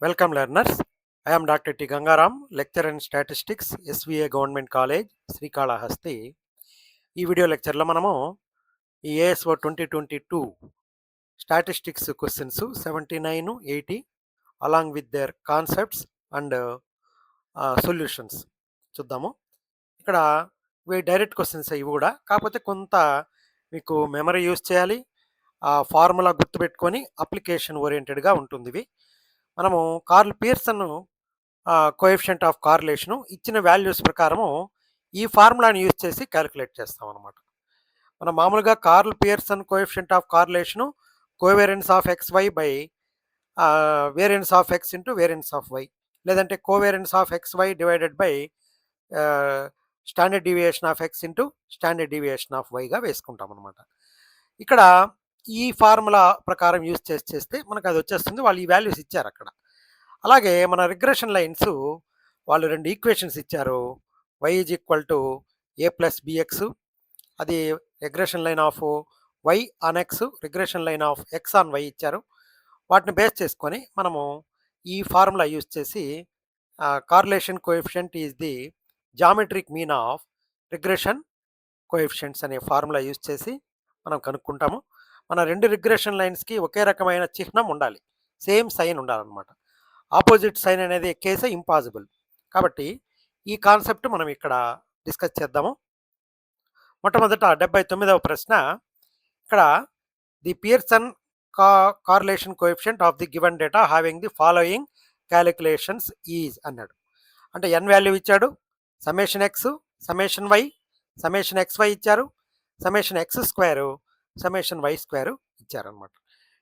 Welcome learners. I am Dr. T. Gangaram, lecturer in statistics, SVA Government College, Srikalahasti. ఈ video లెక్చర్లో మనము ఈ ASO 2022 statistics questions 79, 80 along with their concepts and solutions చూద్దాము. ఇక్కడ ఇవి direct questions ఇవి కూడా, కాకపోతే కొంత మీకు మెమరీ యూజ్ చేయాలి, ఆ ఫార్ములా గుర్తుపెట్టుకొని అప్లికేషన్ ఓరియంటెడ్గా ఉంటుంది ఇవి. మనము కార్ల్ పియర్సన్ కోఎఫిషియంట్ ఆఫ్ కార్లేషను ఇచ్చిన వాల్యూస్ ప్రకారము ఈ ఫార్ములాని యూజ్ చేసి క్యాలిక్యులేట్ చేస్తాం అనమాట. మనం మామూలుగా Karl Pearson coefficient of correlation covariance of X why by variance of X into variance of Y, లేదంటే covariance of X Y divided by standard deviation of X into standard deviation of వైగా వేసుకుంటాం అనమాట. ఇక్కడ ఈ formula ప్రకారం use చేస్తే మనకు అది వచ్చేస్తుంది. వాళ్ళు ఈ వాల్యూస్ ఇచ్చారు అక్కడ. అలాగే మన రిగ్రెషన్ లైన్స్ వాళ్ళు రెండు ఈక్వేషన్స్ ఇచ్చారు. y is equal to A plus B X, అది regression line of y on X, regression line of X on Y ఇచ్చారు. వాటిని బేస్ చేసుకొని మనము ఈ ఫార్ములా యూజ్ చేసి correlation coefficient is the geometric mean of regression coefficients అనే formula use చేసి మనం కనుక్కుంటాము. మన రెండు రిగ్రెషన్ లైన్స్కి ఒకే రకమైన చిహ్నం ఉండాలి, సేమ్ సైన్ ఉండాలన్నమాట. ఆపోజిట్ సైన్ అనేది ఎక్కేసే ఇంపాసిబుల్. కాబట్టి ఈ కాన్సెప్ట్ మనం ఇక్కడ డిస్కస్ చేద్దాము. మొట్టమొదట 79వ ప్రశ్న. ఇక్కడ the Pearson correlation coefficient of the given data having the following calculations is అన్నాడు. అంటే ఎన్ వాల్యూ ఇచ్చాడు, summation X, summation Y, summation X Y ఇచ్చారు, summation X square, summation Y square ఇచ్చారనమాట.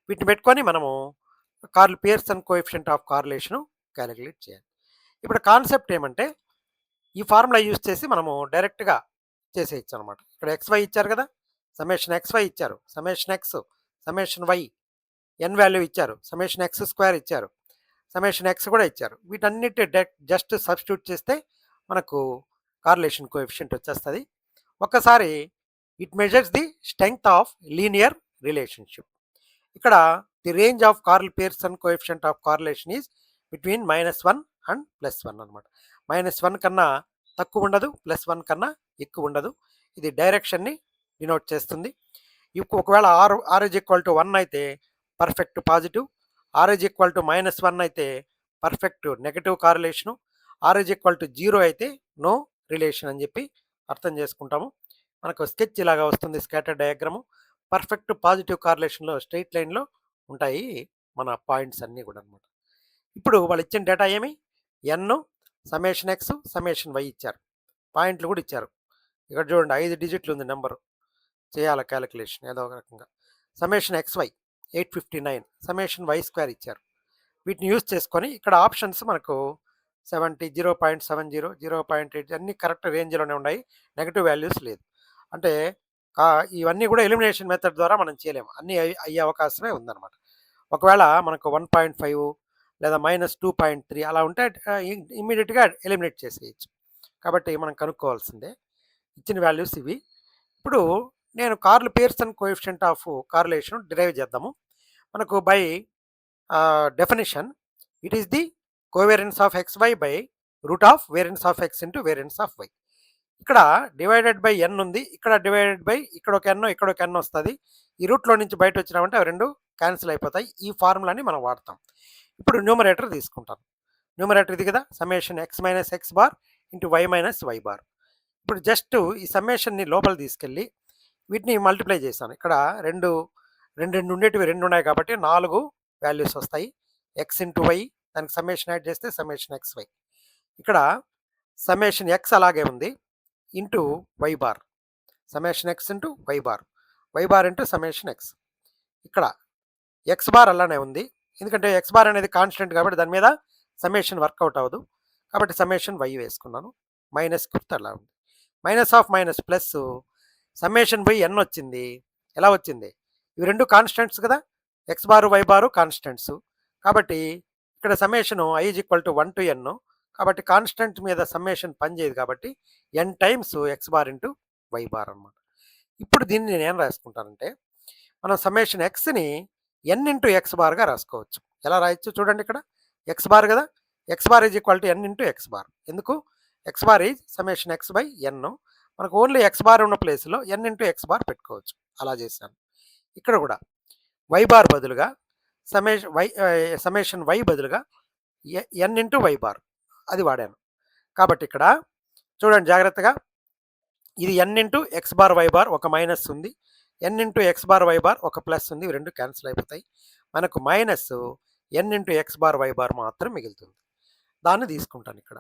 వీటిని పెట్టుకొని మనము Karl Pearson coefficient of correlation calculate చేయాలి. ఇప్పుడు కాన్సెప్ట్ ఏమంటే ఈ ఫార్ములా యూజ్ చేసి మనము డైరెక్ట్గా చేసేయచ్చు అనమాట. ఇక్కడ ఎక్స్ వై ఇచ్చారు కదా, సಮೇషన్ ఎక్స్ వై ఇచ్చారు, summation X, summation why N value ఇచ్చారు, సಮೇషన్ ఎక్స్ స్క్వేర్ ఇచ్చారు, సಮೇషన్ ఎక్స్ కూడా ఇచ్చారు. వీటన్నిటి జస్ట్ సబ్స్టిట్యూట్ చేస్తే మనకు కార్లేషన్ కోఎఫిషియంట్ వచ్చేస్తుంది. ఒక్కసారి it measures the strength of linear relationship. ఇక్కడ the range of Karl Pearson coefficient of correlation is between -1 and +1 అనమాట. -1 కన్నా తక్కువ ఉండదు, +1 కన్నా ఎక్కువ ఉండదు. ఇది డైరెక్షన్ని డినోట్ చేస్తుంది. ఒకవేళ ఆర్ ఈజ్ ఈక్వల్ టు 1 అయితే perfect positive, R is equal to -1 అయితే perfect negative correlation, R is equal to 0 అయితే నో రిలేషన్ అని చెప్పి అర్థం చేసుకుంటాము. మనకు స్కెచ్ ఇలాగా వస్తుంది, స్కాటర్ డయాగ్రాము. పర్ఫెక్ట్ పాజిటివ్ కార్లేషన్లో స్ట్రైట్ లైన్లో ఉంటాయి మన పాయింట్స్ అన్నీ కూడా అనమాట. ఇప్పుడు వాళ్ళు ఇచ్చిన డేటా ఏమి, ఎన్, సಮೇషన్ ఎక్స్, సಮೇషన్ వై ఇచ్చారు, పాయింట్లు కూడా ఇచ్చారు. ఇక్కడ చూడండి 5 డిజిట్లు ఉంది నెంబరు, చేయాలి క్యాలిక్యులేషన్ ఏదో ఒక రకంగా. సಮೇషన్ ఎక్స్ వై 859, సಮೇషన్ వై స్క్వేర్ ఇచ్చారు. వీటిని యూజ్ చేసుకొని ఇక్కడ ఆప్షన్స్ మనకు 70, 0.70, 0.8 అన్నీ కరెక్ట్ రేంజ్లోనే ఉన్నాయి, నెగటివ్ వాల్యూస్ లేదు. అంటే ఇవన్నీ కూడా ఎలిమినేషన్ మెథడ్ ద్వారా మనం చేయలేము, అన్నీ అయ్యే అవకాశమే ఉందన్నమాట. ఒకవేళ మనకు 1.5 లేదా -2.3 అలా ఉంటే ఇమ్మీడియట్గా ఎలిమినేట్ చేసేయచ్చు. కాబట్టి మనం కనుక్కోవాల్సిందే. ఇచ్చిన వాల్యూస్ ఇవి. ఇప్పుడు నేను Karl Pearson coefficient of correlation derive చేద్దాము. మనకు by definition it is the covariance of X why by root of variance of X into variance of Y. ఇక్కడ డివైడెడ్ బై ఎన్ ఉంది, ఇక్కడ డివైడెడ్ బై ఇక్కడ ఒక ఎన్, ఇక్కడ ఒక ఎన్ వస్తుంది. ఈ రూట్లో నుంచి బయట వచ్చినామంటే అవి రెండు క్యాన్సిల్ అయిపోతాయి. ఈ ఫార్ములాని మనం వాడతాం. ఇప్పుడు న్యూమరేటర్ తీసుకుంటాను. న్యూమరేటర్ ఇది కదా, summation X minus X bar into Y minus Y bar. ఇప్పుడు జస్ట్ ఈ సమ్మేషన్ని లోపల తీసుకెళ్ళి వీటిని మల్టిప్లై చేశాను. ఇక్కడ రెండు ఉండేటివి 2 ఉన్నాయి కాబట్టి 4 వాల్యూస్ వస్తాయి. ఎక్స్ ఇంటూ వై, దానికి సమ్మేషన్ యాడ్ చేస్తే సమ్మేషన్ ఎక్స్ వై. ఇక్కడ సమ్మేషన్ ఎక్స్ అలాగే ఉంది into why bar, summation x into why bar, y bar into summation x. ఇక్కడ ఎక్స్ బార్ అలానే ఉంది, ఎందుకంటే ఎక్స్ బార్ అనేది కాన్స్టెంట్ కాబట్టి దాని మీద సమ్మేషన్ వర్కౌట్ అవ్వదు, కాబట్టి సమ్మేషన్ వై వేసుకున్నాను. మైనస్ గుర్తు అలా ఉంది. Minus of minus plus summation by N వచ్చింది. ఎలా వచ్చింది, ఇవి రెండు కాన్స్టెంట్స్ కదా, X bar Y bar constants, కాబట్టి ఇక్కడ summation I is equal to 1 to n, కాబట్టి కాన్స్టెంట్ మీద సమ్మేషన్ పనిచేయదు కాబట్టి N times X bar into why bar అనమాట. ఇప్పుడు దీన్ని నేను ఏం రాసుకుంటానంటే, మనం సమ్మేషన్ ఎక్స్ని ఎన్ ఇంటూ ఎక్స్ బార్గా రాసుకోవచ్చు. ఎలా రాయొచ్చు చూడండి. ఇక్కడ ఎక్స్ బార్ కదా, X bar is equal to N into X bar. ఎందుకు? X bar is summation X by N. మనకు ఓన్లీ ఎక్స్ బార్ ఉన్న ప్లేస్లో ఎన్ ఇంటూ ఎక్స్ బార్ పెట్టుకోవచ్చు. అలా చేశాను. ఇక్కడ కూడా వై బార్ బదులుగా సమ్మేషన్ వై బదులుగా ఎన్ ఇంటూ వై బార్ అది వాడాను. కాబట్టి ఇక్కడ చూడండి జాగ్రత్తగా, ఇది n into X bar y bar ఒక మైనస్ ఉంది, n into X bar y bar ఒక ప్లస్ ఉంది. ఇవి రెండు క్యాన్సిల్ అయిపోతాయి. మనకు minus n into X bar y bar మాత్రం మిగులుతుంది. దాన్ని తీసుకుంటాను ఇక్కడ.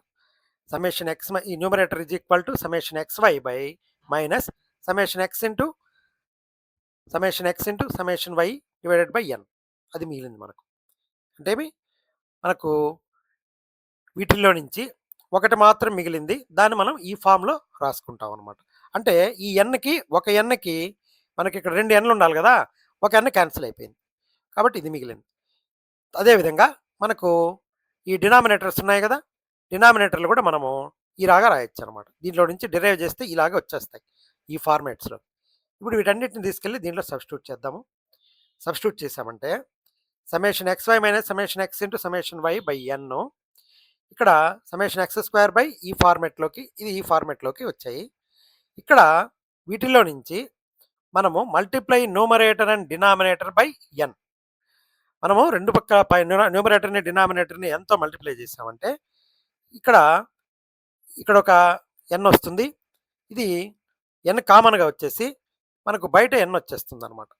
సమ్మేషన్ ఎక్స్, ఈ numerator is equal to summation x why by minus summation x into summation y divided by n. అది మిగిలింది మనకు. అంటే మనకు వీటిల్లో నుంచి ఒకటి మాత్రం మిగిలింది. దాన్ని మనం ఈ ఫామ్లో రాసుకుంటాం అనమాట. అంటే ఈ ఎన్కి ఒక ఎన్కి మనకి ఇక్కడ 2 ఎన్లు ఉండాలి కదా, ఒక ఎన్ క్యాన్సిల్ అయిపోయింది కాబట్టి ఇది మిగిలింది. అదేవిధంగా మనకు ఈ డినామినేటర్స్ ఉన్నాయి కదా, డినామినేటర్లు కూడా మనము ఇలాగా రాయొచ్చు అనమాట. దీంట్లో నుంచి డిరైవ్ చేస్తే ఇలాగే వచ్చేస్తాయి ఈ ఫార్మాట్స్లో. ఇప్పుడు వీటన్నిటిని తీసుకెళ్ళి దీంట్లో సబ్స్టిట్యూట్ చేద్దాము. సబ్స్టిట్యూట్ చేసామంటే summation x y minus summation x into summation y by n, ఇక్కడ సమ్మేషన్ ఎక్స్ స్క్వేర్ బై ఈ ఫార్మెట్లోకి, ఇది ఈ ఫార్మెట్లోకి వచ్చాయి. ఇక్కడ వీటిల్లో నుంచి మనము multiply numerator and denominator by n. మనము రెండు పక్క న్యూమరేటర్ని డినామినేటర్ని ఎంతో మల్టిప్లై చేసామంటే ఇక్కడ ఒక ఎన్ వస్తుంది. ఇది ఎన్ కామన్గా వచ్చేసి మనకు బయట ఎన్ వచ్చేస్తుంది అనమాట.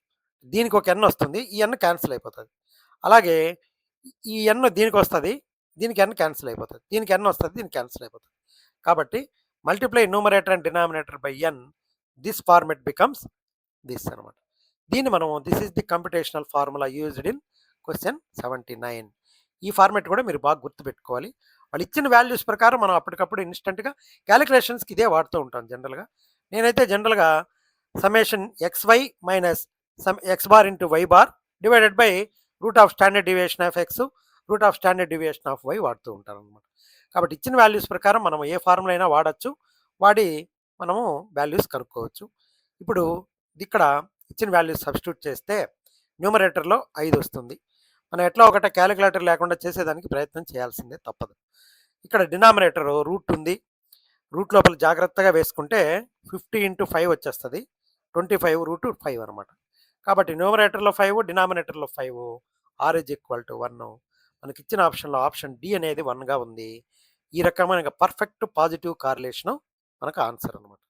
దీనికి ఒక ఎన్ వస్తుంది, ఈ ఎన్ క్యాన్సిల్ అయిపోతుంది. అలాగే ఈ ఎన్ దీనికి వస్తుంది, దీనికి ఎన్ క్యాన్సిల్ అయిపోతుంది. దీనికి ఎన్ వస్తుంది, దీనికి క్యాన్సిల్ అయిపోతుంది. కాబట్టి multiply numerator and denominator by n, this format becomes this అనమాట. దీన్ని మనం this is the computational formula used in question 79. ఈ ఫార్మెట్ కూడా మీరు బాగా గుర్తుపెట్టుకోవాలి. వాళ్ళు ఇచ్చిన వాల్యూస్ ప్రకారం మనం అప్పటికప్పుడు ఇన్స్టెంట్గా క్యాలిక్యులేషన్స్కి ఇదే వాడుతూ ఉంటాం జనరల్గా. నేనైతే జనరల్గా summation x y minus X bar into why bar divided by root of standard deviation of x root of standard deviation of y వాడుతూ ఉంటాను అనమాట. కాబట్టి ఇచ్చిన వాల్యూస్ ప్రకారం మనం ఏ ఫార్ములా అయినా వాడచ్చు, వాడి మనము వాల్యూస్ కనుక్కోవచ్చు. ఇప్పుడు ఇక్కడ ఇచ్చిన వాల్యూస్ సబ్స్టిట్యూట్ చేస్తే న్యూమరేటర్లో 5 వస్తుంది. మనం ఎట్లా ఒకటే క్యాలిక్యులేటర్ లేకుండా చేసేదానికి ప్రయత్నం చేయాల్సిందే, తప్పదు. ఇక్కడ డినామినేటర్ రూట్ ఉంది, రూట్ లోపల జాగ్రత్తగా వేసుకుంటే 50 ఇంటూ 5 వచ్చేస్తుంది, 25 రూట్ 5 అనమాట. కాబట్టి న్యూమరేటర్లో 5, డినామినేటర్లో 5, ఆర్ ఈజ్ ఈక్వల్ టు 1. మనకి ఇచ్చిన ఆప్షన్లో ఆప్షన్ డి అనేది 1గా ఉంది. ఈ రకమైన పర్ఫెక్ట్ పాజిటివ్ కార్రిలేషను మనకు ఆన్సర్ అనమాట.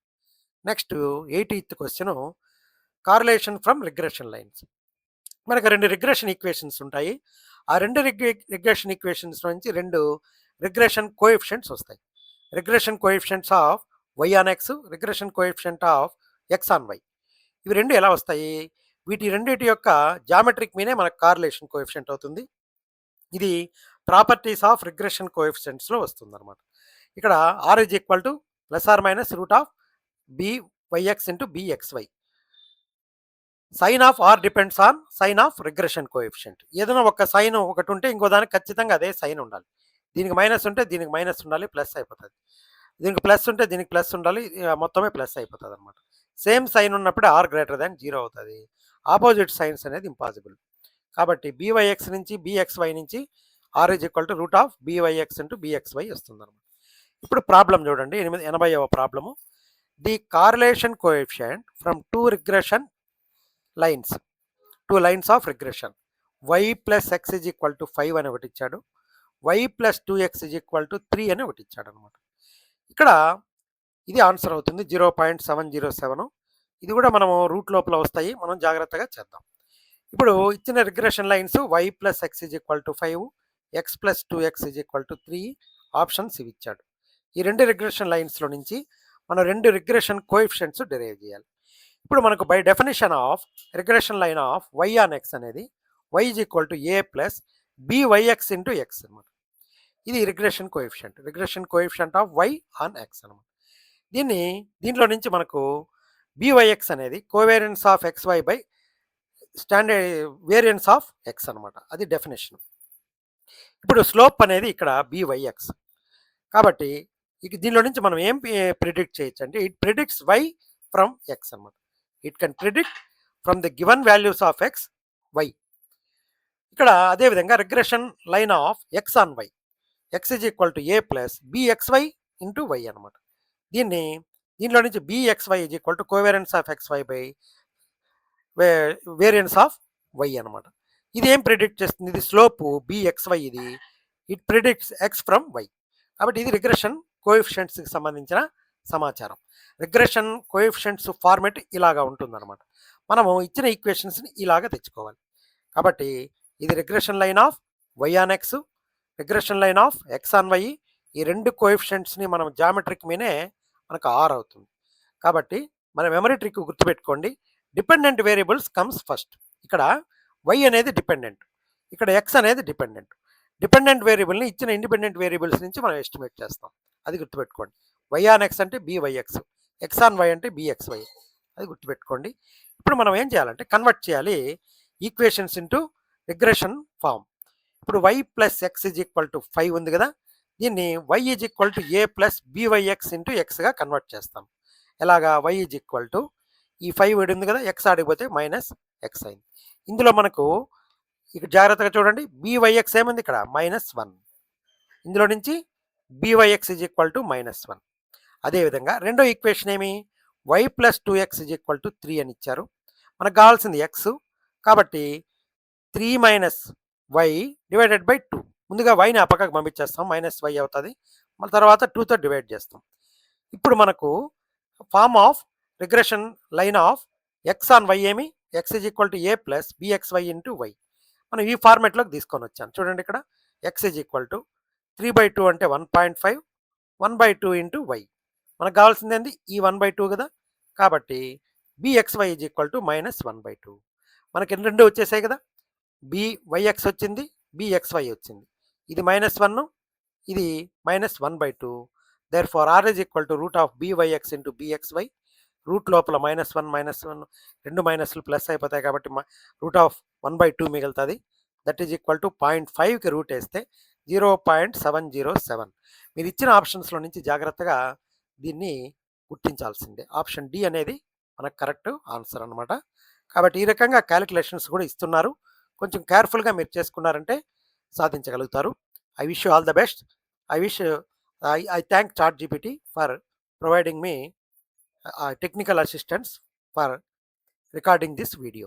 Next 80th question, correlation from regression lines. మనకు 2 రిగ్రెషన్ ఈక్వేషన్స్ ఉంటాయి. ఆ 2 రిగ్రెషన్ ఈక్వేషన్స్ నుంచి 2 రిగ్రెషన్ కోఎఫిషియంట్స్ వస్తాయి. Regression coefficients of y on X, regression coefficient of X on y. ఇవి రెండు ఎలా వస్తాయి? వీటి రెండింటి యొక్క జామెట్రిక్ మీనే మనకు కార్రిలేషన్ కోఎఫిషియంట్ అవుతుంది. ఇది ప్రాపర్టీస్ ఆఫ్ రిగ్రెషన్ కోఎఫిషియంట్స్లో వస్తుంది అనమాట. ఇక్కడ r is equal to plus r minus root of b y x into b x y. Sign of r depends on sign of regression coefficient. ఏదైనా ఒక సైన్ ఒకటి ఉంటే ఇంకో దానికి ఖచ్చితంగా అదే సైన్ ఉండాలి. దీనికి మైనస్ ఉంటే దీనికి మైనస్ ఉండాలి, ప్లస్ అయిపోతుంది. దీనికి ప్లస్ ఉంటే దీనికి ప్లస్ ఉండాలి, మొత్తమే ప్లస్ అయిపోతుంది అనమాట. సేమ్ సైన్ ఉన్నప్పుడే ఆర్ గ్రేటర్ దాన్ 0 అవుతుంది. ఆపోజిట్ సైన్స్ అనేది ఇంపాసిబుల్. కాబట్టి బీవైఎక్స్ నుంచి బిఎక్స్వై నుంచి r is equal to root of b y x into b x y వస్తుంది అనమాట. ఇప్పుడు ప్రాబ్లం చూడండి, 80వ problem. The correlation coefficient from 2 regression lines, 2 lines of regression, y plus x is equal to 5 అని ఒకటి ఇచ్చాడు, y plus 2x is equal to 3 అని ఒకటి ఇచ్చాడు అనమాట. ఇక్కడ ఇది ఆన్సర్ అవుతుంది 0.707. ఇది కూడా మనము రూట్ లోపల వస్తాయి, మనం జాగ్రత్తగా చేద్దాం. ఇప్పుడు ఇచ్చిన regression lines y plus x is equal to 5, X plus 2x is equal to 3 options ఇవి ఇచ్చాడు. ఈ 2 రిగ్రెషన్ లైన్స్లో నుంచి మనం 2 రిగ్రెషన్ కోఎఫిషియంట్స్ డిరైవ్ చేయాలి. ఇప్పుడు మనకు by definition of regression line of y on x అనేది y is equal to A plus b y x into x అనమాట. ఇది regression coefficient of y on x అనమాట. దీంట్లో నుంచి మనకు బివైఎక్స్ అనేది covariance of X why by standard variance of x అనమాట. అది డెఫినేషన్. ఇప్పుడు స్లోప్ అనేది ఇక్కడ బివైఎక్స్. కాబట్టి దీనిలో నుంచి మనం ఏం ప్రిడిక్ట్ చేయొచ్చు అంటే it predicts y from x అనమాట. It can predict from the given values of X y. ఇక్కడ అదేవిధంగా regression line of X on y, x is equal to A plus b x y into y అనమాట. దీన్ని దీనిలో నుంచి b x y is equal to covariance of x y by variance of y అనమాట. ఇది ఏం predict చేస్తుంది? ఇది స్లోపు బిఎక్స్వై, ఇది it predicts x from y. కాబట్టి ఇది రిగ్రెషన్ కోఎఫిషియంట్స్కి సంబంధించిన సమాచారం. రిగ్రెషన్ కోఎఫిషియంట్స్ ఫార్మెట్ ఇలాగా ఉంటుందన్నమాట. మనము ఇచ్చిన ఈక్వేషన్స్ని ఇలాగ తెచ్చుకోవాలి. కాబట్టి ఇది regression line of y on X, regression line of X on y. ఈ రెండు కోఎఫిషియంట్స్ని మనం జామెట్రిక్ మీనే మనకు ఆర్ అవుతుంది. కాబట్టి మన మెమరీ ట్రిక్ గుర్తుపెట్టుకోండి, డిపెండెంట్ వేరియబుల్స్ కమ్స్ ఫస్ట్. ఇక్కడ వై అనేది డిపెండెంట్, ఇక్కడ ఎక్స్ అనేది డిపెండెంట్. డిపెండెంట్ వేరియబుల్ని ఇచ్చిన ఇండిపెండెంట్ వేరియబుల్స్ నుంచి మనం ఎస్టిమేట్ చేస్తాం. అది గుర్తుపెట్టుకోండి. వై ఆన్ ఎక్స్ అంటే బీవైఎక్స్, ఎక్స్ ఆన్ వై అంటే బిఎక్స్వై. అది గుర్తుపెట్టుకోండి. ఇప్పుడు మనం ఏం చేయాలంటే కన్వర్ట్ చేయాలి ఈక్వేషన్స్ ఇంటూ రిగ్రెషన్ ఫామ్. ఇప్పుడు y plus x is equal to 5 ఉంది కదా, దీన్ని y is equal to A plus b y x into ఎక్స్గా కన్వర్ట్ చేస్తాం. ఎలాగా? వై ఈజ్ ఈక్వల్ టు ఈ 5 విడి ఉంది కదా, ఎక్స్ ఆడిపోతే మైనస్ ఎక్స్ అయింది. ఇందులో మనకు ఇక జాగ్రత్తగా చూడండి, బీవైఎక్స్ ఏముంది ఇక్కడ? -1. ఇందులో నుంచి బీవైఎక్స్ ఈజ్ ఈక్వల్ టు -1. అదేవిధంగా రెండో ఈక్వేషన్ ఏమి? Y plus 2x is equal to 3 అని ఇచ్చారు. మనకు కావాల్సింది ఎక్స్, కాబట్టి 3 మైనస్ వై డివైడెడ్ బై 2. ముందుగా వైని ఆ పక్కకు పంపించేస్తాం, -y అవుతుంది. మళ్ళీ తర్వాత 2తో డివైడ్ చేస్తాం. ఇప్పుడు మనకు form of regression line of X on y ఏమి? X is equal to A plus b x y into y. మనం ఈ ఫార్మెట్లోకి తీసుకొని వచ్చాను. చూడండి, ఇక్కడ ఎక్స్ ఈజ్ ఈక్వల్ టు 3/2 అంటే 1.5, 1/2 ఇంటూ వై. మనకు కావాల్సింది ఏంది? ఈ 1/2 కదా, కాబట్టి బిఎక్స్వై ఈజ్ ఈక్వల్ టు -1/2. మనకి రెండు వచ్చేసాయి కదా, బివైఎక్స్ వచ్చింది, బిఎక్స్వై వచ్చింది. ఇది -1, ఇది -1/2. Therefore r is equal to root of b y x into b x y. Root లోపల -1 రెండు మైనస్లు ప్లస్ అయిపోతాయి, కాబట్టి రూట్ ఆఫ్ 1/2 మిగులుతుంది. దట్ ఈజ్ ఈక్వల్ టు 0.5కి రూట్ వేస్తే 0.707. మీరు ఇచ్చిన ఆప్షన్స్లో నుంచి జాగ్రత్తగా దీన్ని గుర్తించాల్సిందే. ఆప్షన్ డి అనేది మనకు కరెక్ట్ ఆన్సర్ అనమాట. కాబట్టి ఈ రకంగా క్యాలిక్యులేషన్స్ కూడా ఇస్తున్నారు. కొంచెం కేర్ఫుల్గా మీరు చేసుకున్నారంటే సాధించగలుగుతారు. I wish you all the best. I thank ChatGPT for providing me technical assistance for recording this video.